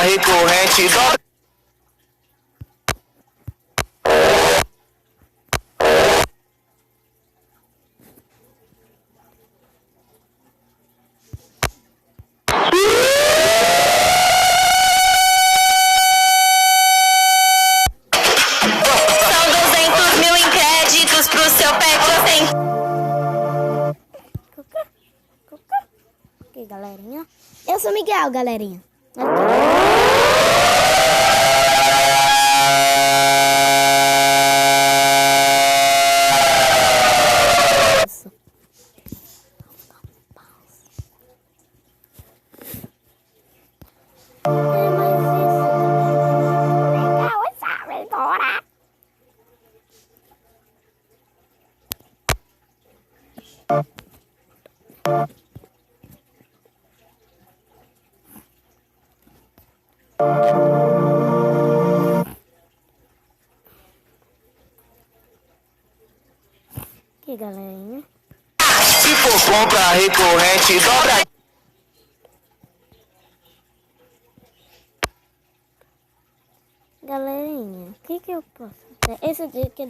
recorrente, dobra. São 200 mil em créditos pro seu pet, eu tenho. Ok, galerinha. Eu sou Miguel, galerinha. Isso. Legal essa aventura. Aqui, galerinha. Se for compra recorrente, dobra. Galerinha, o que eu posso fazer? Esse dia que